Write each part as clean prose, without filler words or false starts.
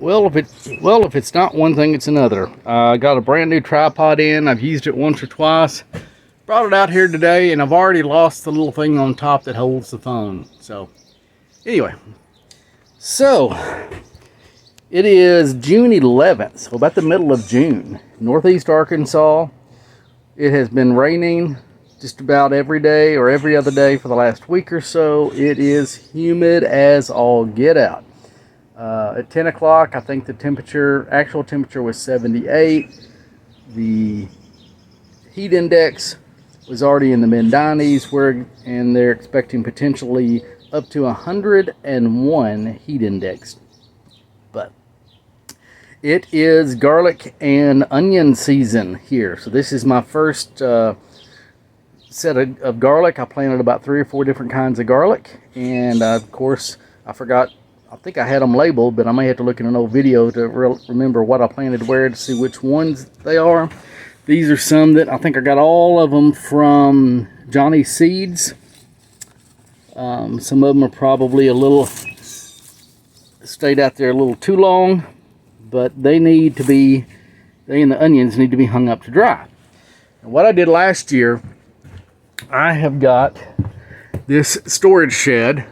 If it's not one thing, it's another. I got a brand new tripod in. I've used it once or twice. Brought it out here today, and I've already lost the little thing on top that holds the phone. So, anyway, it is June 11th, so about the middle of June, Northeast Arkansas. It has been raining just about every day or every other day for the last week or so. It is humid as all get out. At 10 o'clock, I think the actual temperature was 78. The heat index was already in the mid-90s, and they're expecting potentially up to 101 heat index. But it is garlic and onion season here. So this is my first set of garlic. I planted about 3 or 4 different kinds of garlic, and of course I think I had them labeled, but I may have to look in an old video to remember what I planted where to see which ones they are. These are some that I think I got all of them from Johnny Seeds. Some of them are probably stayed out there a little too long, but they and the onions need to be hung up to dry. And what I did last year, I have got this storage shed,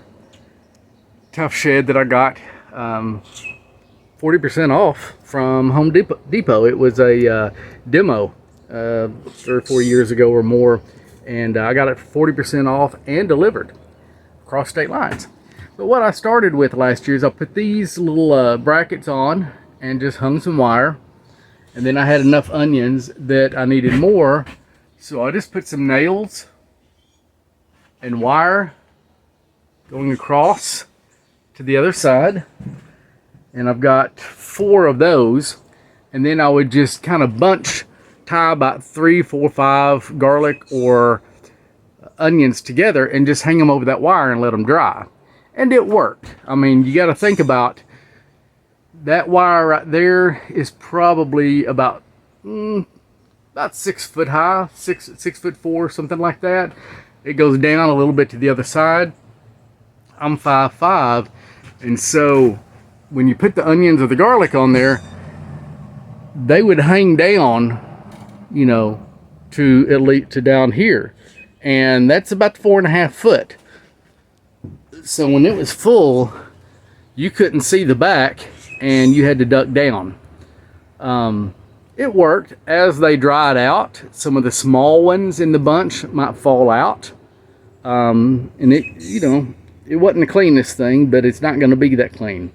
tough shed that I got 40% off from Home Depot. It was a demo 3 or 4 years ago or more, and I got it 40% off and delivered across state lines. But what I started with last year is I put these little brackets on and just hung some wire, and then I had enough onions that I needed more, so I just put some nails and wire going across to the other side, and I've got 4 of those, and then I would just kind of tie about 3, 4, 5 garlic or onions together and just hang them over that wire and let them dry. And it worked. I mean, you got to think about that wire right there is probably about 6 foot high, 6'4", something like that. It goes down a little bit to the other side. I'm 5'5", and so when you put the onions or the garlic on there, they would hang down, to at least to down here, and that's about 4.5 foot. So when it was full, you couldn't see the back, and you had to duck down. It worked. As they dried out, some of the small ones in the bunch might fall out, and it wasn't the cleanest thing, but it's not going to be that clean.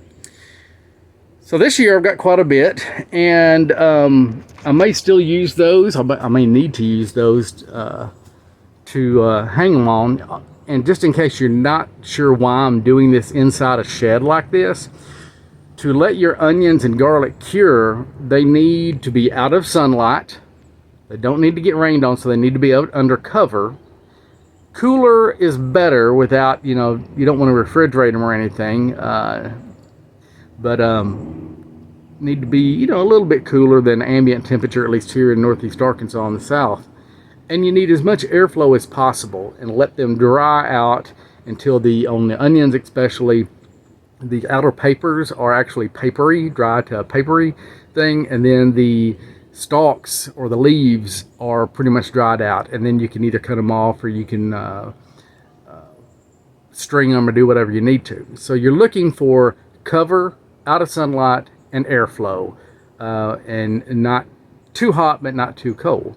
So this year I've got quite a bit, and I may still use those. I may need to use those to hang them on. And just in case you're not sure why I'm doing this inside a shed like this, to let your onions and garlic cure, they need to be out of sunlight. They don't need to get rained on, so they need to be under cover. Cooler is better without, you don't want to refrigerate them or anything, but need to be, a little bit cooler than ambient temperature, at least here in Northeast Arkansas in the south. And you need as much airflow as possible, and let them dry out until on the onions especially, the outer papers are actually dry to a papery thing, and then the stalks or the leaves are pretty much dried out, and then you can either cut them off or you can string them or do whatever you need to. So you're looking for cover, out of sunlight, and airflow, and not too hot but not too cold.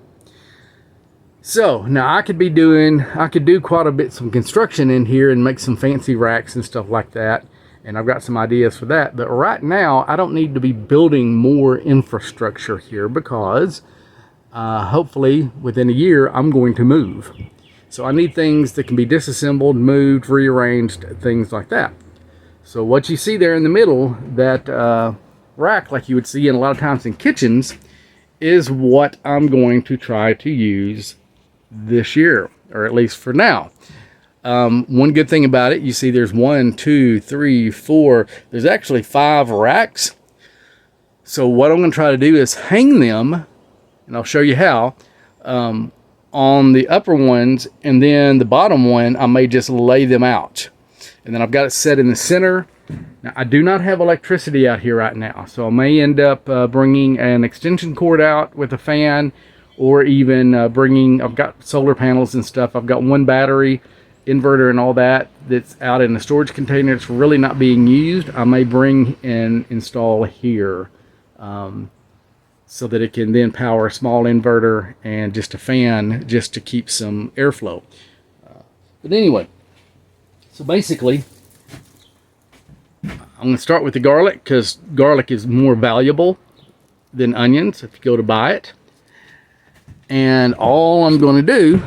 So now I could do quite a bit, some construction in here and make some fancy racks and stuff like that, and I've got some ideas for that. But right now I don't need to be building more infrastructure here, because hopefully within a year I'm going to move. So I need things that can be disassembled, moved, rearranged, things like that. So what you see there in the middle, that rack like you would see in a lot of times in kitchens, is what I'm going to try to use this year, or at least for now. One good thing about it, you see there's 1, 2, 3, 4, there's actually 5 racks. So what I'm going to try to do is hang them, and I'll show you how, on the upper ones, and then the bottom one I may just lay them out. And then I've got it set in the center, Now, I do not have electricity out here right now, so I may end up bringing an extension cord out with a fan, or even I've got solar panels and stuff. I've got one battery, inverter and all that that's out in the storage container. It's really not being used. I may bring and install here so that it can then power a small inverter and just a fan just to keep some airflow. But anyway, so basically, I'm going to start with the garlic because garlic is more valuable than onions if you go to buy it. And all I'm going to do,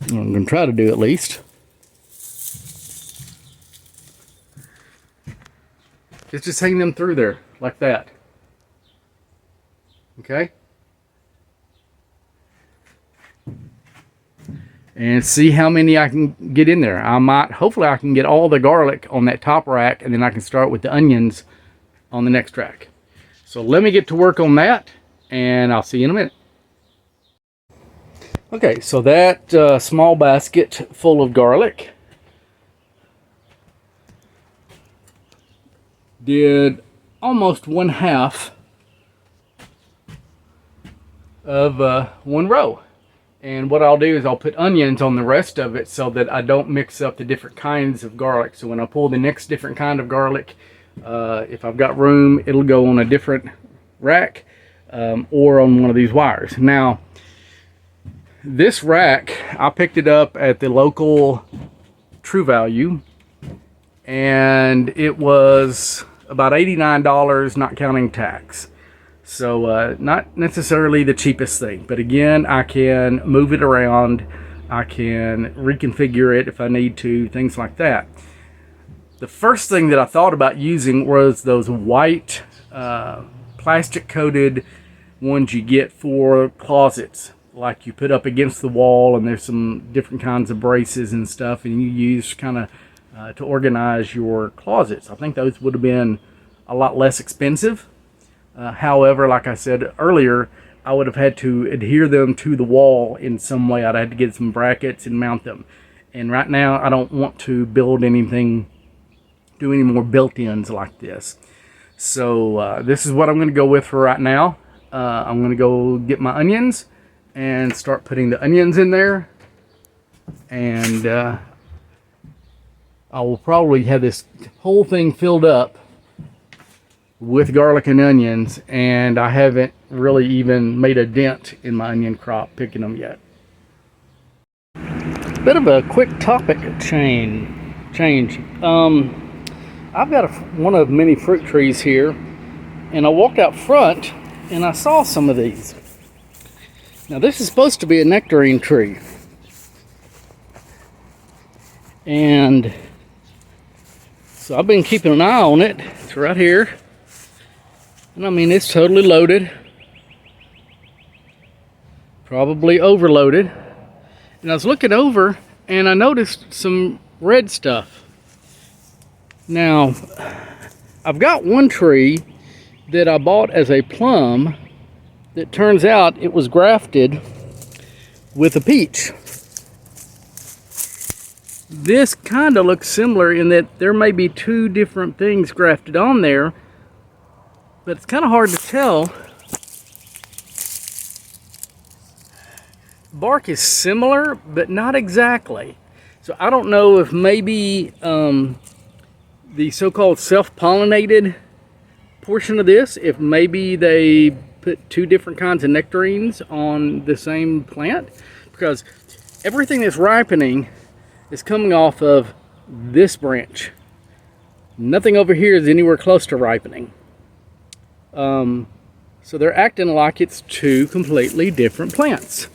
I'm going to try to do at least, is just hang them through there like that. Okay? And see how many I can get in there. Hopefully I can get all the garlic on that top rack, and then I can start with the onions on the next rack. So let me get to work on that, and I'll see you in a minute. Okay, so that small basket full of garlic did almost 1/2 of one row. And what I'll do is I'll put onions on the rest of it so that I don't mix up the different kinds of garlic. So when I pull the next different kind of garlic, if I've got room, it'll go on a different rack or on one of these wires. Now, this rack, I picked it up at the local True Value, and it was about $89, not counting tax. So not necessarily the cheapest thing, but again, I can move it around, I can reconfigure it if I need to, things like that. The first thing that I thought about using was those white plastic coated ones you get for closets, like you put up against the wall, and there's some different kinds of braces and stuff, and you use kind of to organize your closets. I think those would have been a lot less expensive. However, like I said earlier, I would have had to adhere them to the wall in some way. I'd had to get some brackets and mount them. And right now, I don't want to build anything, do any more built-ins like this. So this is what I'm going to go with for right now. I'm going to go get my onions and start putting the onions in there. And I will probably have this whole thing filled up with garlic and onions, and I haven't really even made a dent in my onion crop picking them yet. Bit of a quick topic change. I've got one of many fruit trees here, and I walked out front and I saw some of these. Now this is supposed to be a nectarine tree, and so I've been keeping an eye on it. It's right here. And I mean, it's totally loaded, probably overloaded. And I was looking over and I noticed some red stuff. Now, I've got one tree that I bought as a plum that turns out it was grafted with a peach. This kind of looks similar in that there may be two different things grafted on there, but it's kind of hard to tell. Bark is similar, but not exactly. So I don't know if maybe the so-called self-pollinated portion of this, if maybe they put two different kinds of nectarines on the same plant, because everything that's ripening is coming off of this branch. Nothing over here is anywhere close to ripening. So they're acting like it's two completely different plants.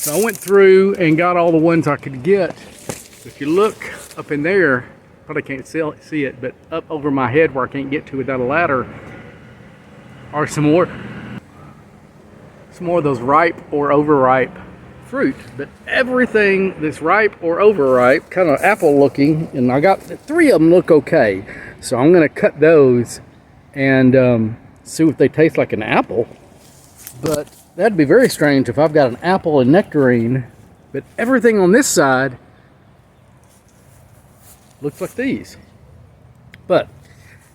So I went through and got all the ones I could get. If you look up in there, probably can't see it, but up over my head where I can't get to without a ladder are some more of those ripe or overripe fruit. But everything that's ripe or overripe, kind of apple looking, and I got 3 of them look okay. So I'm going to cut those and see if they taste like an apple. But that'd be very strange if I've got an apple and nectarine, but everything on this side looks like these. But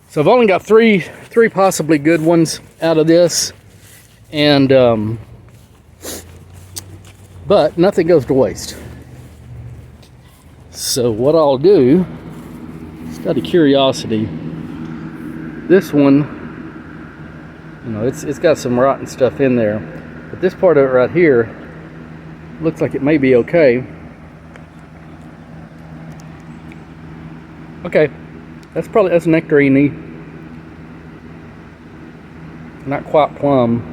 so I've only got three possibly good ones out of this, and but nothing goes to waste. So what I'll do, just out of curiosity, this one, you know, it's got some rotten stuff in there, but this part of it right here looks like it may be okay. Okay, that's nectarine-y. Not quite plum.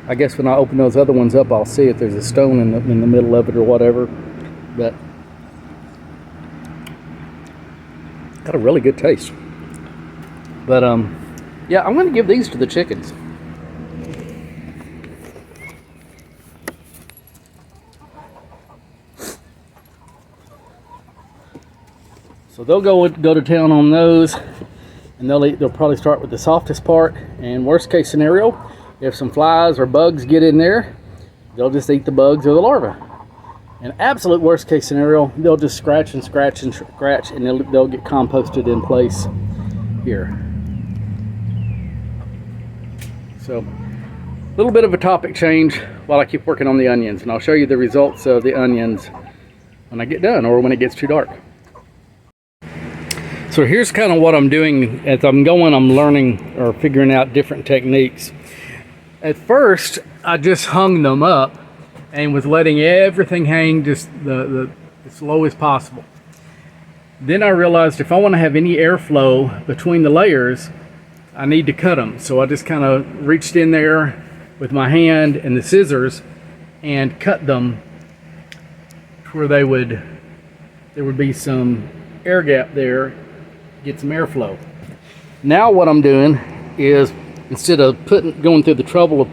I guess when I open those other ones up, I'll see if there's a stone in the middle of it or whatever. But got a really good taste. But yeah, I'm gonna give these to the chickens. So they'll go to town on those, and they'll probably start with the softest part. And worst case scenario, if some flies or bugs get in there, they'll just eat the bugs or the larvae. And absolute worst case scenario, they'll just scratch and scratch and scratch, and they'll get composted in place here. So a little bit of a topic change while I keep working on the onions, and I'll show you the results of the onions when I get done or when it gets too dark. So here's kind of what I'm doing as I'm going. I'm learning or figuring out different techniques. At first, I just hung them up and was letting everything hang just as low as possible. Then I realized if I want to have any airflow between the layers, I need to cut them. So I just kind of reached in there with my hand and the scissors and cut them to where there would be some air gap there, get some airflow. Now what I'm doing is, instead of going through the trouble of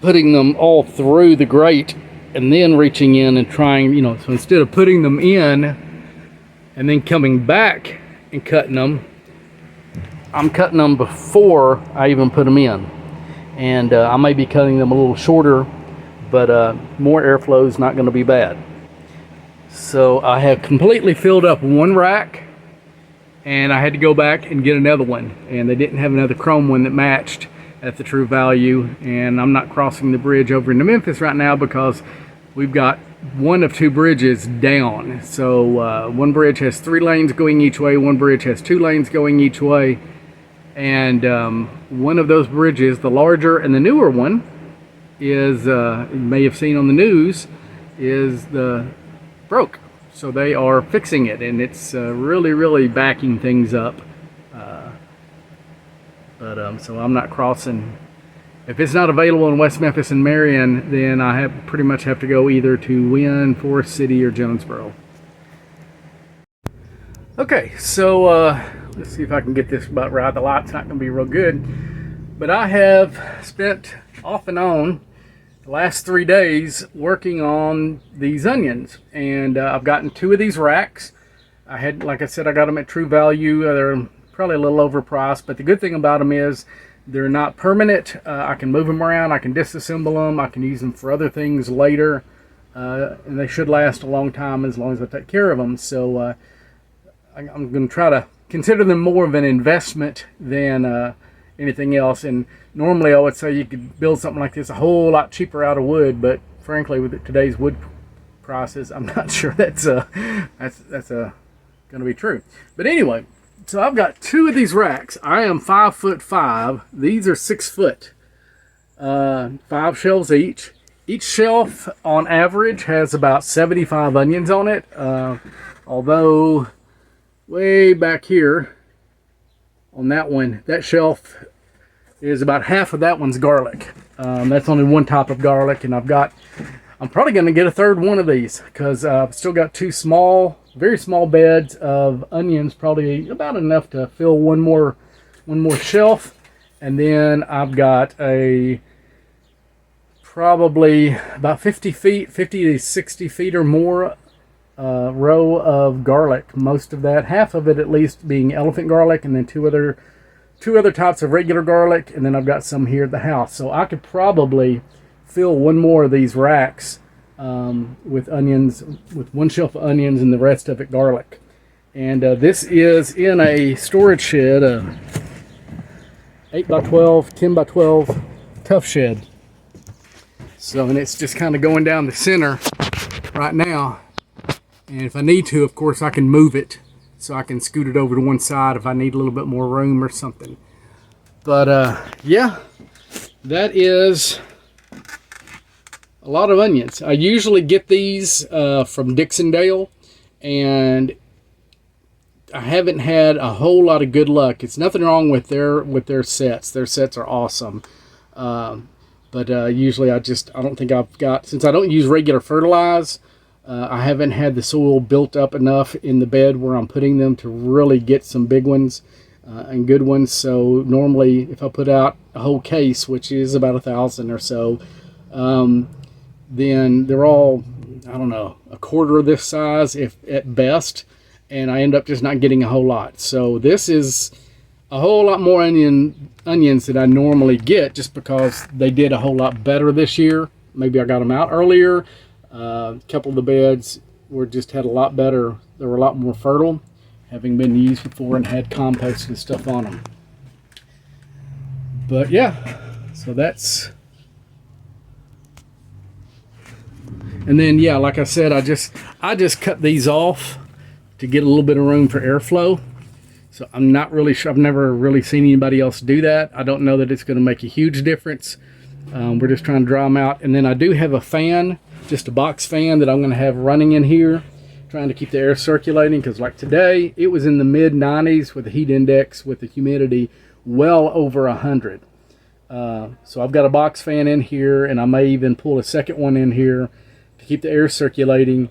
putting them all through the grate and then reaching in and trying, you know, so instead of putting them in and then coming back and cutting them, I'm cutting them before I even put them in. And I may be cutting them a little shorter, but more airflow is not going to be bad. So I have completely filled up one rack, and I had to go back and get another one, and they didn't have another chrome one that matched at the True Value. And I'm not crossing the bridge over into Memphis right now because we've got one of two bridges down. So one bridge has 3 lanes going each way, one bridge has 2 lanes going each way, and one of those bridges, the larger and the newer one, is you may have seen on the news, is broke. So they are fixing it, and it's really backing things up. So I'm not crossing. If it's not available in West Memphis and Marion, then I pretty much have to go either to Wynn, Forest City, or Jonesboro. Okay, so let's see if I can get this about right. The light's not going to be real good, but I have spent off and on the last 3 days working on these onions, and I've gotten 2 of these racks. Like I said, I got them at True Value. They're probably a little overpriced, but the good thing about them is they're not permanent. I can move them around, I can disassemble them, I can use them for other things later, and they should last a long time as long as I take care of them. So I'm going to try to consider them more of an investment than anything else. And normally I would say you could build something like this a whole lot cheaper out of wood, but frankly with today's wood prices, I'm not sure that's going to be true. But anyway, so I've got 2 of these racks. I am 5'5". These are 6 foot. 5 shelves each. Each shelf on average has about 75 onions on it. Although way back here on that one, that shelf is about half of that one's garlic. That's only one type of garlic, and I'm probably going to get a 3rd one of these because I've still got 2 very small beds of onions, probably about enough to fill one more shelf. And then I've got probably about 50 to 60 feet or more row of garlic. Most of that, half of it at least, being elephant garlic, and then two other types of regular garlic, and then I've got some here at the house. So I could probably fill one more of these racks with onions, with 1 shelf of onions and the rest of it garlic. And this is in a storage shed, 8 by 12, 10 by 12 tough shed. So, and it's just kind of going down the center right now. And if I need to, of course, I can move it so I can scoot it over to one side if I need a little bit more room or something. But yeah, that is a lot of onions. I usually get these from Dixondale, and I haven't had a whole lot of good luck. It's nothing wrong with their sets. Their sets are awesome. But usually I don't think I've got, since I don't use regular fertilize, I haven't had the soil built up enough in the bed where I'm putting them to really get some big ones and good ones. So normally if I put out a whole case, which is about 1,000 or so, then they're all, I don't know, a quarter of this size if at best, and I end up just not getting a whole lot. So this is a whole lot more onions than I normally get, just because they did a whole lot better this year. Maybe I got them out earlier. A couple of the beds had a lot better. They were a lot more fertile, having been used before and had compost and stuff on them. But yeah, so that's, and then yeah, like I said, I just cut these off to get a little bit of room for airflow. So I'm not really sure. I've never really seen anybody else do that. I don't know that it's going to make a huge difference. We're just trying to dry them out. And then I do have a fan, just a box fan that I'm going to have running in here, trying to keep the air circulating, because like today, it was in the mid 90s with the heat index, with the humidity well over 100. So I've got a box fan in here, and I may even pull a second one in here to keep the air circulating.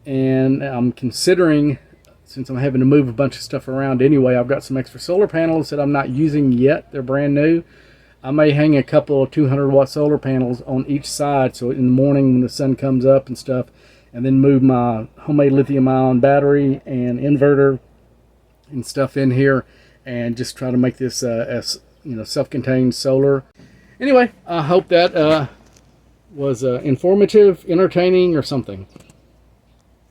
And I'm considering, since I'm having to move a bunch of stuff around anyway, I've got some extra solar panels that I'm not using yet. They're brand new. I may hang a couple of 200-watt solar panels on each side, so in the morning when the sun comes up and stuff, and then move my homemade lithium-ion battery and inverter and stuff in here, and just try to make this as, you know, self-contained solar. Anyway, I hope that was informative, entertaining, or something.